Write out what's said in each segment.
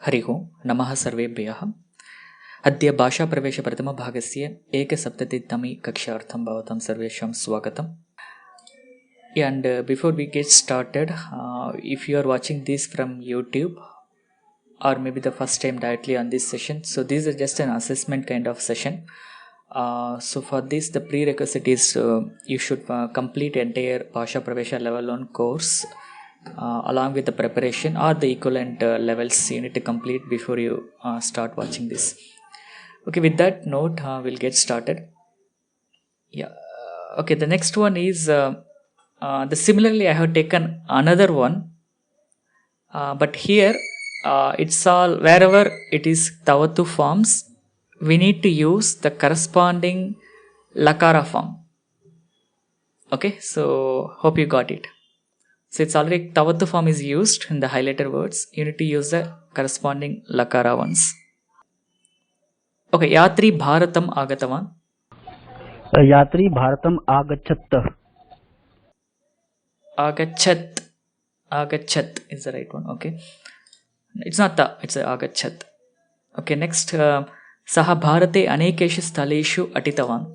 हरिः ओं नमः सर्वेभ्यः। अद्य भाषाप्रवेशप्रथमभागस्य एकसप्ततितमी कक्षार्थं भवतां सर्वेषां स्वागतम्. And before we get started, if you are watching this from YouTube or maybe the first time directly on this session, so this is just an assessment kind of session. So for this, the prerequisite is you should complete entire Bhasha Pravesha level 1 course along with the preparation or the equivalent levels you need to complete before you start watching this. Okay, with that note, we'll get started. Yeah. Okay, the next one is similarly I have taken another one, but here it's all wherever it is Tavatu forms, we need to use the corresponding Lakara form. Okay, so hope you got it. So it's already Tavatu form is used in the highlighted words. You need to use the corresponding Lakara ones. Okay, Yatri Bharatam Agatavan. यात्री भारतम आगच्छत्. Agachat is the right one. Okay, it's not the, it's Agachat. Okay, next Saha Bharate Anekeshu Sthaleshu Atitavan.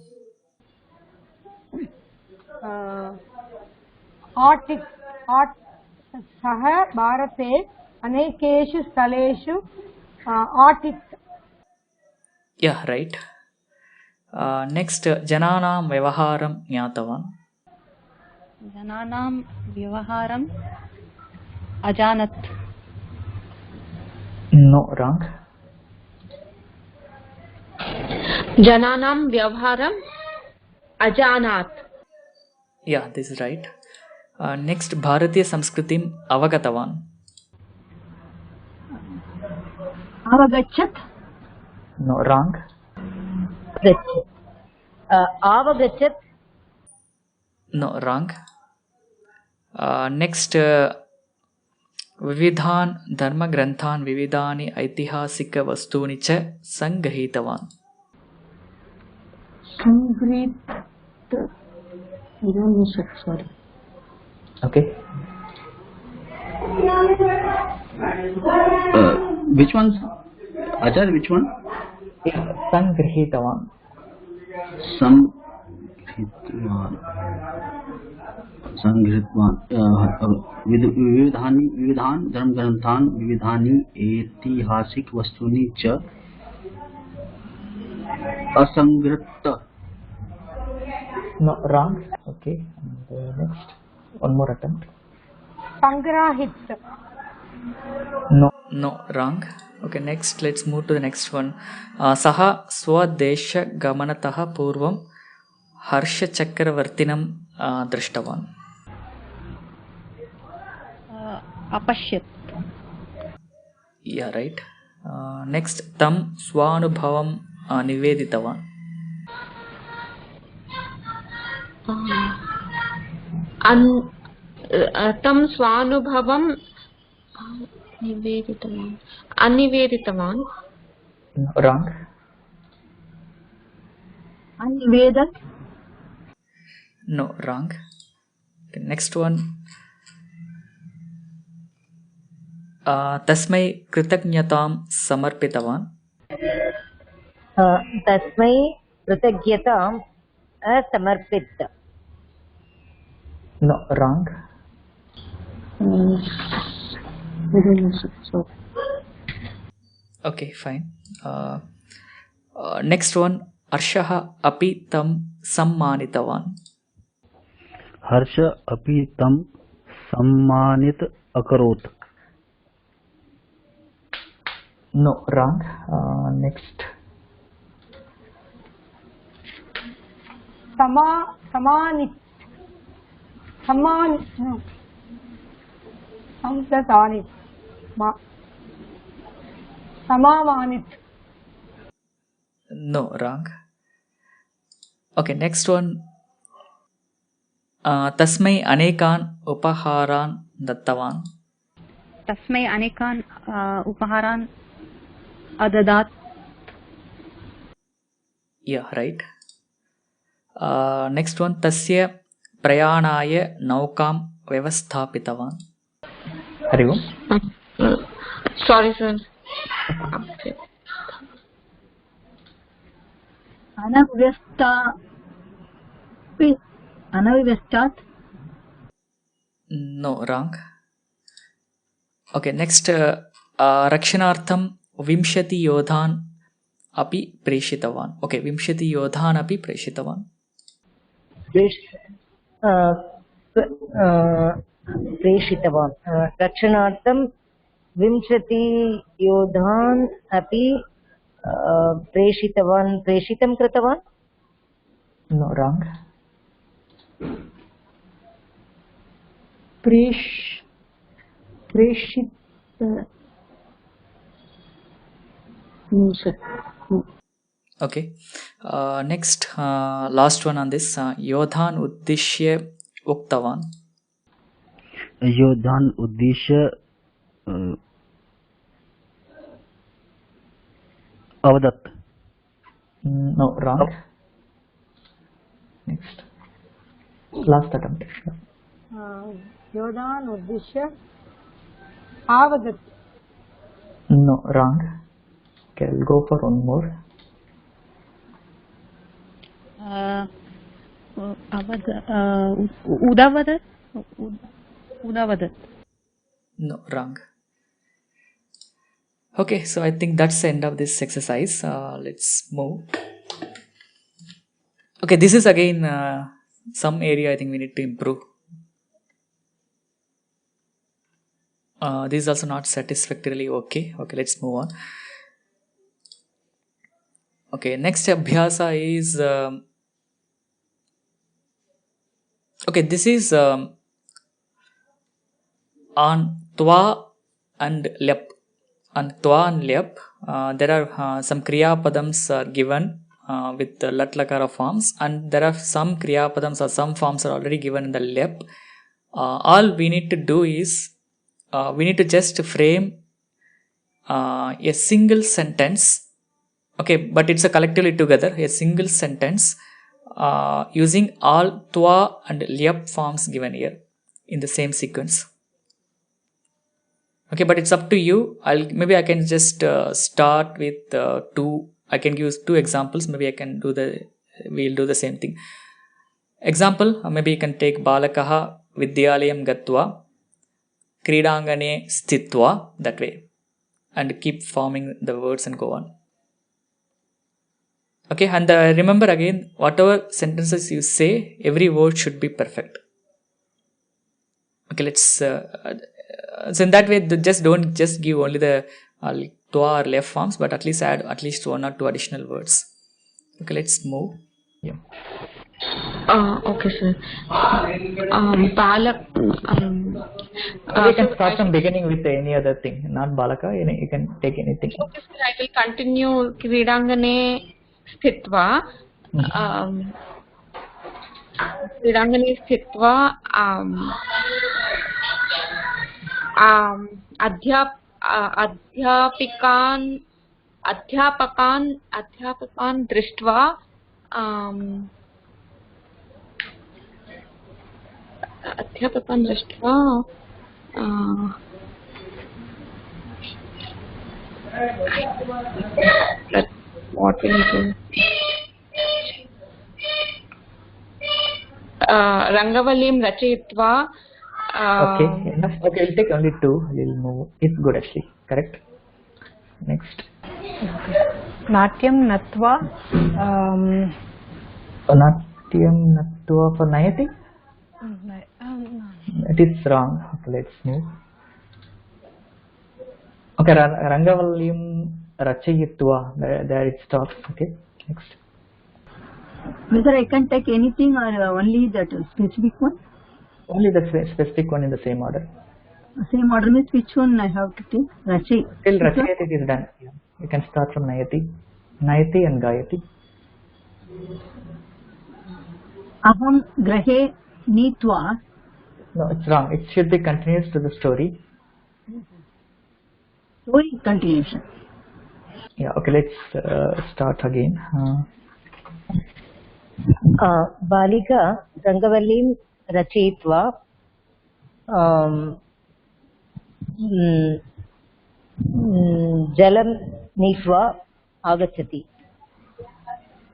सः भारते अनेकेषु स्थलेषु आटित्. Yeah, right. Next Jananam Vyavaharam Jnatavan. जनानां व्यवहारम् अजानत्. No, wrong. जनानां व्यवहारम् अजानात्. Yeah, this is right. Next Bharatiya Sanskritim Avagatavan. अवगच्छत्. No, wrong. आवगच्छत्. No, wrong. Next Vividhan Dharma Granthan Vividhani Aitihasika Vastuni Cha Sangrahitavan. Sorry. Okay. Which one? Acharya, which one? Sangrahitavan. संगृहीतवान्. विविधान धर्मग्रन्थान् विविधानि ऐतिहासिक वस्तूनि च असंगृह्य. No, wrong. Okay. And next, one more attempt. Sangrahit. No, wrong. Okay, next, let's move to the next one. Saha Swadesha Gamanataha Purvam Harsha Chakravartinam Drishtavan. अपश्यत्. Yeah, right. Next, Tam Swanubhavam Niveditavan. तं स्वानुभवं निवेदितवान्. अनिवेदितवान्. Wrong. अनिवेदन. No, wrong. Okay, next one. Tasmai Kritagnatam Samarpitavan. तस्मै कृतज्ञताम् असमर्पित. No, wrong. Okay, fine. Next one. Arshaha Api Tam Sammanitavan. हर्ष अपि तं सम्मानित अकरोत्. No, wrong. Next. समानित. समावानित. No, wrong. Okay, next one. Tasmai Anekan Upaharan Dattavan. तस्मै अनेकान् उपहारान् अददात्. Yeah, right. Next one. Tasya Prayanaya Naukam Vyavasthapitavan. Hari Om. Sorry, sir. अनव्यस्तात् No, wrong. Okay, next रक्षणार्थं विंशति योधान् अपि प्रेषितवान्. Okay, विंशति योधान् अपि प्रेषितवान्. प्रेषितवान् रक्षणार्थं 20 योधान् अपि प्रेषितं कृतवान्. No, wrong. प्रेषित Okay. Next, last one on this. योधान् उद्दिश्य उक्तवान्. योद्धान् उद्देश्य अवदत्. No, wrong. Next. Last attempt. योधान् उद्दिश्य आवदत्. No, wrong. Okay, I'll go for one more. उदावदत्. No, wrong. Okay, so I think that's the end of this exercise. Let's move. Okay, this is again some area I think we need to improve. This is also not satisfactorily okay. Okay, let's move on. Okay, next abhyasa is okay, this is on twa and lep. On twa and lep, there are some kriya padams are given with the lat lakara forms, and there are some kriya padams or some forms are already given in the lep. All we need to do is we need to just frame a single sentence. Okay, but it's a collectively together, a single sentence using all twa and lep forms given here in the same sequence. Okay, but it's up to you. Maybe I can just start with two. I can use two examples. Maybe we'll do the same thing. Example, maybe you can take balakaha vidyalayam gatva kridangane sthitva, that way, and keep forming the words and go on. Okay, and remember again, whatever sentences you say, every word should be perfect. Okay, let's so in that way, don't just give only the twa or left forms, but at least add at least one or two additional words. Okay, let's move. Yeah. Okay, sir. Balak. You can start from beginning with any other thing, not balaka. You can take anything. Okay, sir. I will continue. Kridangane sthitva. Kridangane sthitva. अध्यापकान् दृष्ट्वा what will you do? Rangavalim rachayitva. Okay, enough. Okay, we'll take only two. We'll move. It's good actually. Correct. Next. Natyam natva. Natyam natva for nayati? It is wrong. Okay, let's move. Okay, Rangavalim rachayitva. There it stops. Okay, next. Whether I can take anything or only that specific one? Only the specific one in the same order. Same order means which one I have to take? Rachi. Till Rachayati is done. Yeah. You can start from Nayati. Nayati and Gayati. Aham grahe nitva. No, it's wrong. It should be continuous to the story. Story continuation. Yeah, okay, let's start again. Balika Rangavalim rachayitva जलं नीत्वा आगच्छति.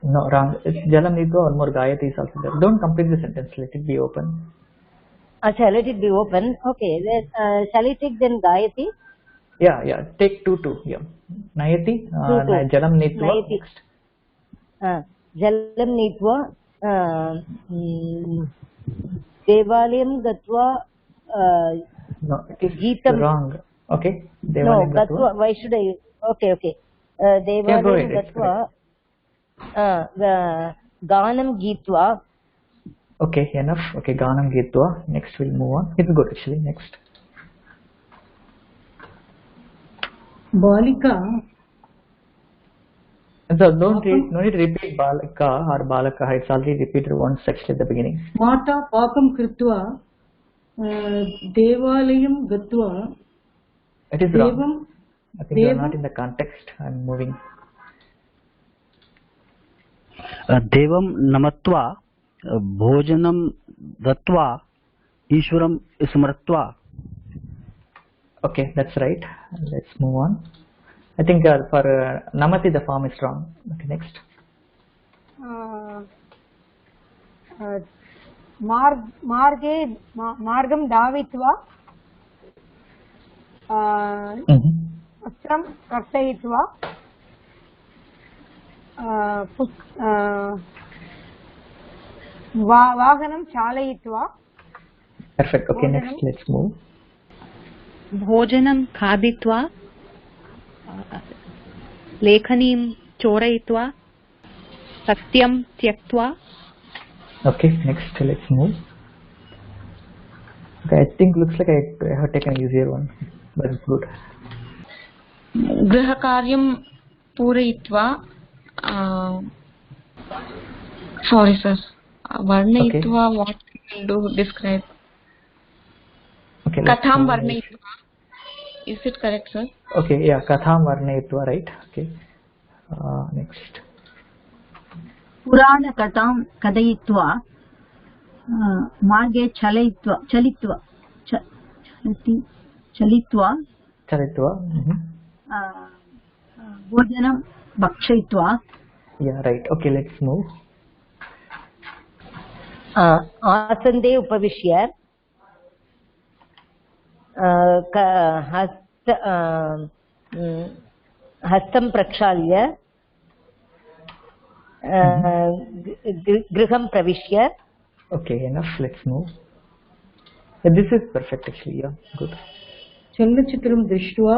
No, wrong. It's jalam nitva or more gayati is also there. Don't complete the sentence. Let it be open. Acha, let it be open. Okay. Shall I take then gayati? Yeah. Take two. Yeah. Nayati. Jalam nitva. Nayati. Next. Jalam nitva. Devalayam gatva. No, it is Geetam. wrong. Okay. No, gatva. Why should I? Okay. Devalayam gatva. Ganam geetva. Okay, enough. Okay, ganam geetva. Next we'll move on. It's good actually. Next. Balika. So no need to repeat balika or balaka. It's already repeated once actually at the beginning. Mata pakam kritva devalayam gatva. It is wrong. I think you are not in the context. I'm moving. देवं नमत्वा भोजनं दत्वा ईश्वरं स्मृत्वा. Okay, that's right. Let's move on. I think for namati the form is wrong. Okay, next. मार्गं धावित्वा वस्त्रं कर्तयित्वा वाहनं चालयित्वा. Perfect. Okay, next let's move. भोजनं खादित्वा लेखनीं चोरयित्वा सत्यं त्यक्त्वा. Okay, next let's move. Okay, I think looks like I have taken an easier one, but it's good. गृहकार्यं पूरयित्वा. Sorry sir, varnayitva. Okay. What do describe? Okay, katham varnayitva. Is it correct sir? Okay, yeah, katham varnayitva, right? Okay. Next. Purana katham kadayitva marge chalitva bhojanam bhakshayitva. Yeah, right. Okay, let's move. आसन्दे उपविश्य हस्तं प्रक्षाल्य गृहं प्रविश्य. Okay, enough. Let's move. This is perfect actually. Yeah, good. चलचित्रं दृष्ट्वा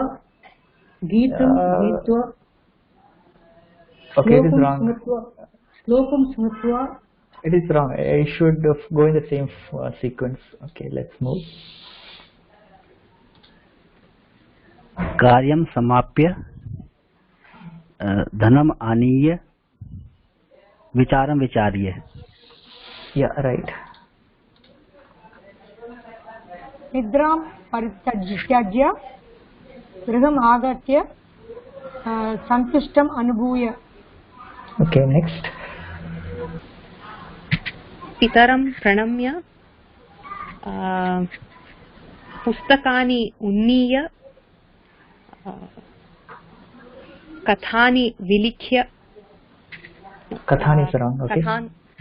गीतं गीत्वा. Okay, it is wrong. श्लोकं स्मृत्वा. It is wrong. I should go in the same sequence. Okay, let's move. कार्यं समाप्य धनम् आनीय विचारं विचार्य. Yeah, right. निद्रां परित्यज्य गृहम् आगत्य सन्तुष्टम् अनुभूय. Okay, next. पितरं प्रणम्य पुस्तकानि उन्नीय कथानि विलिख्य. Kathani is wrong. Okay.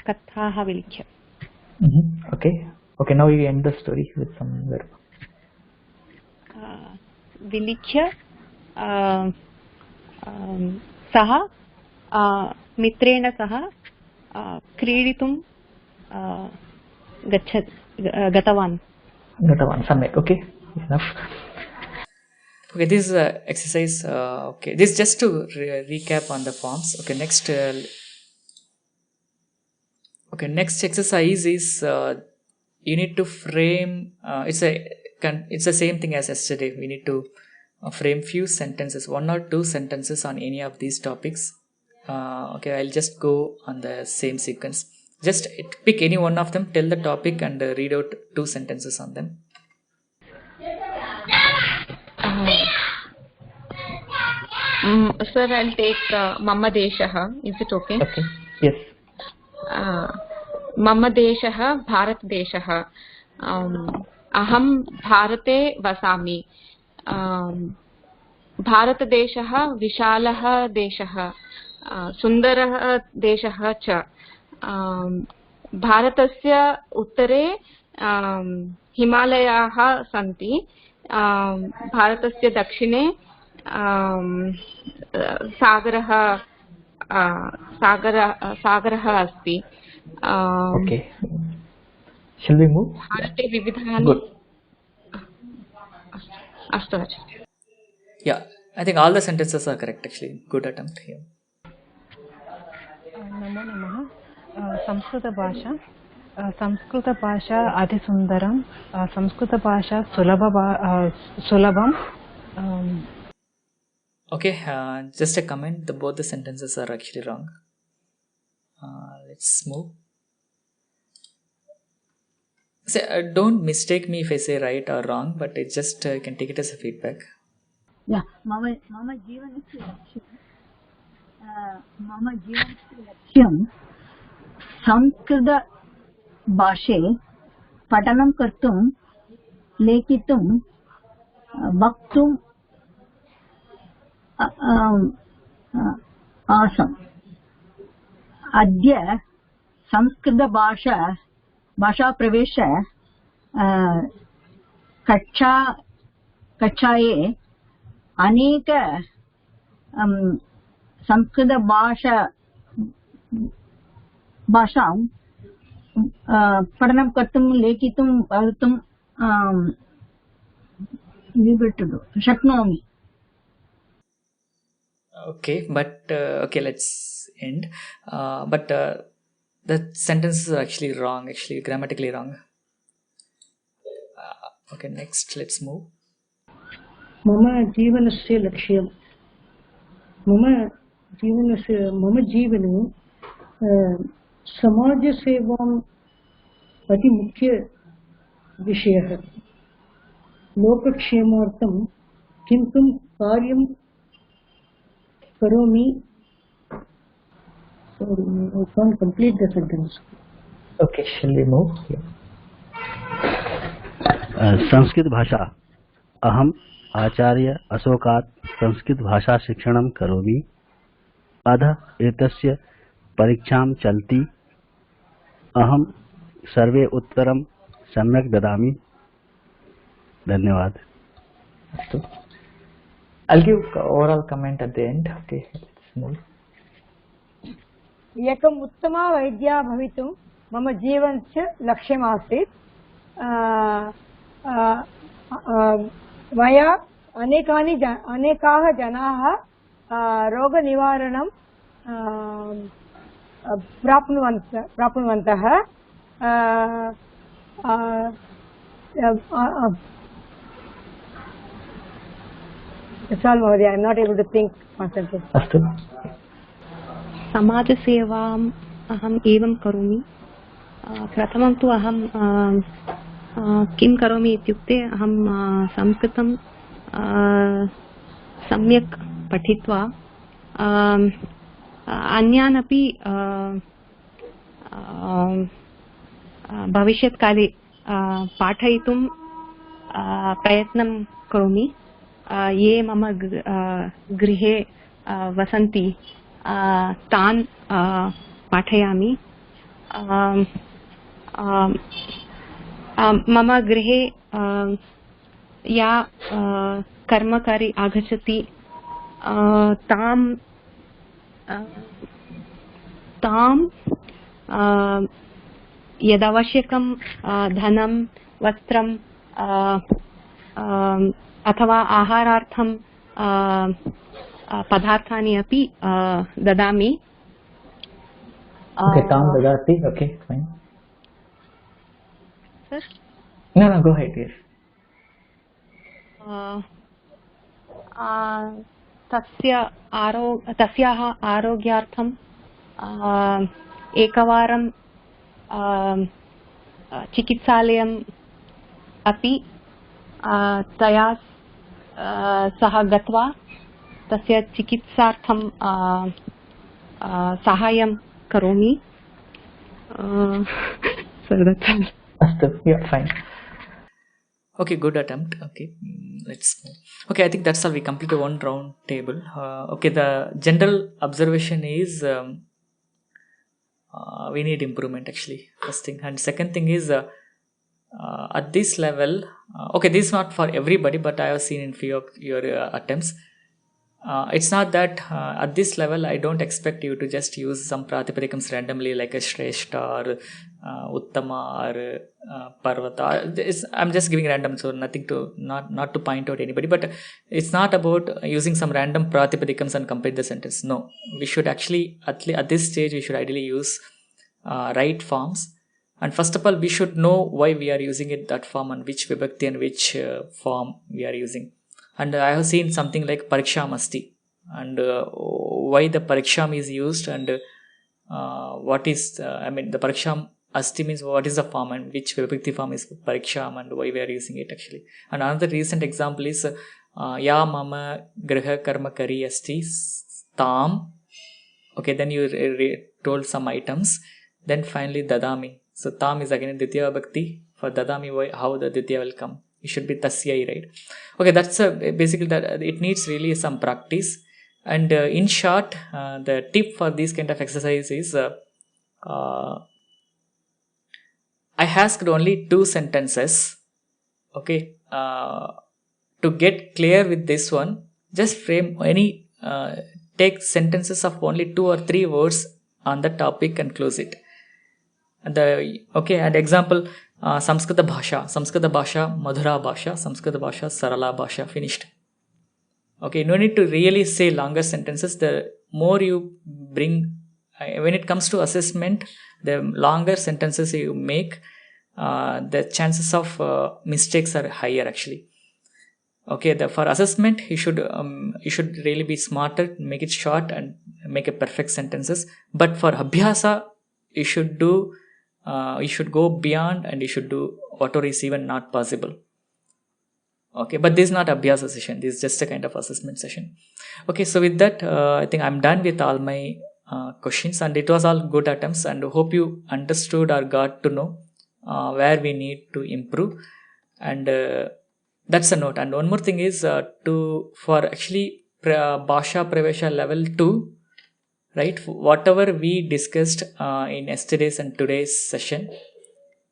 कथाः विलिख्य. Okay, now you end the story with some verb. विलिख्य सः मित्रेण सह क्रीडितुं गतवान्. Samyak. Okay, enough. Okay, this exercise. Okay, this just to recap on the forms. Okay, next. Okay, next exercise is you need to frame. It's the same thing as yesterday. We need to frame few sentences, 1 or 2 sentences on any of these topics. Okay, I'll just go on the same sequence. Just pick any one of them, tell the topic, and read out 2 sentences on them. Sir, I'll take Mama Deshaha. Is it okay? Okay. Yes. मम देशः भारतदेशः. अहं भारते वसामि. भारतदेशः विशालः देशः, सुन्दरः देशः च। भारतस्य उत्तरे हिमालयाः सन्ति, भारतस्य दक्षिणे सागरः अस्ति। Okay. Shall we move? भारते विविधानि। Good. अस्तु आचार्य। Yeah, I think all the sentences are correct actually. Good attempt here. नमो नमः। संस्कृतभाषा अतिसुन्दरं, संस्कृतभाषा सुलभं। Okay, just a comment. Both the sentences are actually wrong. Let's move. Say, don't mistake me if I say right or wrong, but it just you can take it as a feedback. Yeah, मम जीवनस्य लक्ष्यं संस्कृतभाषे पठनं कर्तुं, लेखितुं, वक्तुं आसम्। अद्य भाषाप्रवेश कक्षाये अनेक संस्कृतभाषां पठनं कर्तुं, लेखितुं, वक्तुं शक्नोमि। Okay, but okay, let's end. But the sentences are actually wrong, actually grammatically wrong. Okay, next, let's move. मम जीवनस्य लक्ष्यं, मम जीवने समाजसेवाम् अतिमुख्यविषयः। लोकक्षेमार्थं किं कार्यं करोमि। Sorry, I can't complete the sentence. Okay, shall we move? Sanskrit भाषा अहम आचार्य अशोकात् संस्कृत भाषा शिक्षणं करोमि। अधः एतस्य परीक्षां चलति। अहं सर्वे उत्तरं सम्यक् ददामि। धन्यवाद। I'll give overall comment at the end. Okay, let's move. एकम् उत्तमा वैद्या भवितुं मम जीवनस्य लक्ष्यमासीत्। मया अनेकाः जनाः रोगनिवारणं प्राप्नुवन्तः। That's all, Mahodaya. I am not able to think constantly. अस्तु। समाजसेवाम् अहम् एवं करोमि। प्रथमं तु अहं किं करोमि इत्युक्ते अहं संस्कृतं सम्यक् पठित्वा अन्यान् अपि भविष्यत्काले पाठयितुं प्रयत्नं करोमि। ये मम गृहे वसन्ति तान् पाठयामि। मम गृहे या कर्मकारी आगच्छति तां यदवश्यकं धनं, वस्त्रं अथवा आहारार्थं पदार्थानि अपि ददामि। Okay, तां ददाति. Okay, fine. Sir? No, go ahead. Yes. तस्याः आरोग्यार्थं एकवारं चिकित्सालयम् अपि तया सह गत्वा तस्य चिकित्सार्थं साहाय्यं करोमि। अस्तु, yeah, fine. Okay, good attempt. Okay, let's move. Okay, I think that's all. We completed one round table. Okay, the general observation is we need improvement actually. First thing, and second thing is at this level. Okay, this is not for everybody, but I have seen in few of your attempts. It's not that at this level I don't expect you to just use some pratipadikams randomly like a Shrestha or Uttama or Parvata. I'm just giving random, so nothing to not to point out anybody, but it's not about using some random pratipadikams and complete the sentence. No, we should actually at this stage we should ideally use right forms. And first of all, we should know why we are using it that form and which vibhakti and which form we are using. And I have seen something like pariksham asti, and why the pariksham is used, and what is the pariksham asti means what is the form and which vibhakti form is pariksham and why we are using it actually. And another recent example is ya mama griha karma kari asti tam. Okay, then you told some items. Then finally dadami. So tam is again Ditya Bhakti. For dadami, how the Ditya will come? It should be tasyai, right? Okay, that's basically that. It needs really some practice. And in short, the tip for this kind of exercise is I asked only 2 sentences. Okay, to get clear with this one, just frame any take sentences of only 2 or 3 words on the topic and close it. And example, Sanskrit.Bhasha, Madhura Bhasha, Sanskrit.Bhasha, Sarala Bhasha, finished. Okay, no need to really say longer sentences. The more you bring, when it comes to assessment, the longer sentences you make, the chances of mistakes are higher actually. Okay, for assessment, you should really be smarter, make it short and make a perfect sentences. But for abhyasa, you should do. You should go beyond and you should do whatever is even not possible. Okay, but this is not abhyasa session. This is just a kind of assessment session. Okay, so with that, I think I'm done with all my questions, and it was all good attempts, and hope you understood or got to know where we need to improve. And that's a note. And one more thing is for actually Bhasha Pravesha level 2. Right, whatever we discussed in yesterday's and today's session,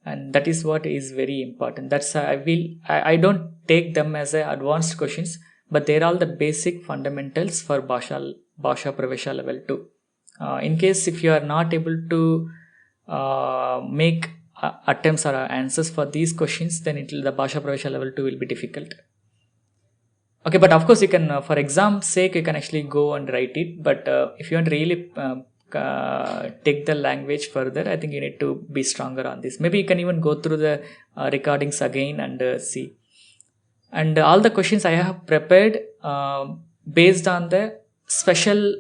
and that is what is very important. That's I don't take them as advanced questions, but they're all the basic fundamentals for Bhasha Pravesha level 2. In case if you are not able to make attempts or answers for these questions, then the Bhasha Pravesha level 2 will be difficult. Okay, but of course you can, for exam's sake, you can actually go and write it. But if you want to really take the language further, I think you need to be stronger on this. Maybe you can even go through the recordings again and see. And all the questions I have prepared based on the special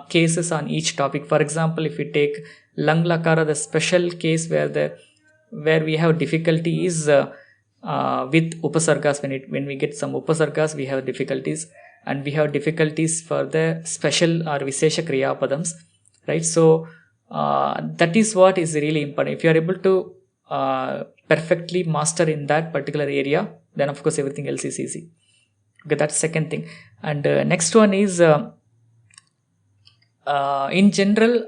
cases on each topic. For example, if you take Lang Lakara, the special case where we have difficulty is with upasargas. When we get some upasargas, we have difficulties, and we have difficulties for the special or Vishesha Kriya Padams, right? So that is what is really important. If you are able to perfectly master in that particular area, then of course everything else is easy. Okay, that's second thing. And next one is in general,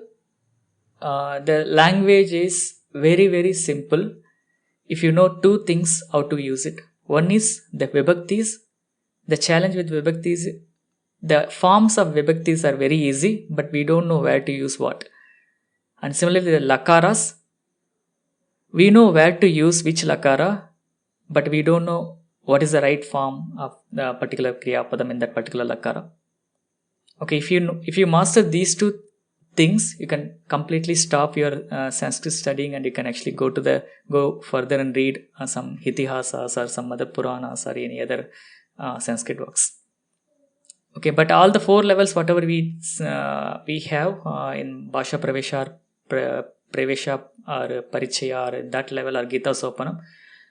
the language is very, very simple if you know 2 things how to use it. One is the vibhaktis. The challenge with vibhaktis, the forms of vibhaktis are very easy, but we don't know where to use what. And similarly, the lakaras, we know where to use which lakara, but we don't know what is the right form of the particular kriya padam in that particular lakara. Okay, if you master these 2 things, you can completely stop your Sanskrit studying, and you can actually go further and read some Itihasas or some other Puranas or any other Sanskrit works. Okay, but all the 4 levels, whatever we have in Bhasha Pravesha or Parichaya or that level or Gita Sopanam,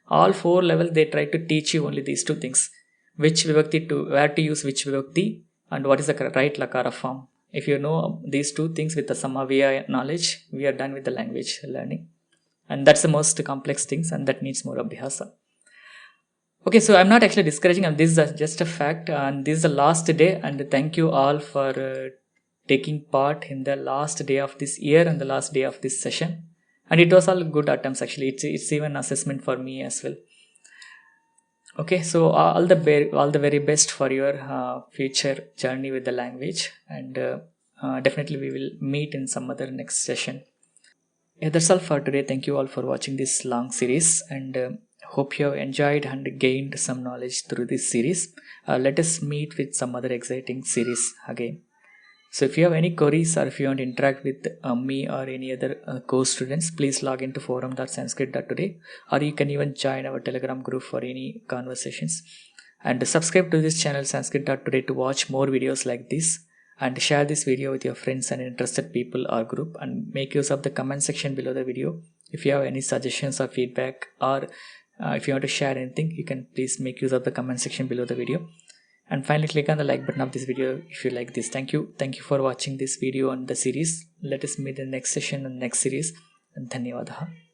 all 4 levels they try to teach you only these 2 things: which vibhakti where to use which vibhakti, and what is the right lakara form. If you know these 2 things with the Samavya knowledge, we are done with the language learning. And that's the most complex things, and that needs more abhyasa. Okay, so I'm not actually discouraging, and this is just a fact, and this is the last day, and thank you all for taking part in the last day of this year and the last day of this session. And it was all good attempts actually. It's even assessment for me as well. Okay, so all the very best for your future journey with the language, and definitely we will meet in some other next session. Yeah, that's all for today. Thank you all for watching this long series, and hope you have enjoyed and gained some knowledge through this series. Let us meet with some other exciting series again. So if you have any queries, or if you want to interact with me or any other course students, please log into forum.sanskrit.today, or you can even join our Telegram group for any conversations. And subscribe to this channel Sanskrit.today to watch more videos like this, and share this video with your friends and interested people or group, and make use of the comment section below the video. If you have any suggestions or feedback, or if you want to share anything, you can please make use of the comment section below the video. And finally, click on the like button of this video if you like this. Thank you for watching this video on the series. Let us meet in the next session and next series. And dhanyawadaha.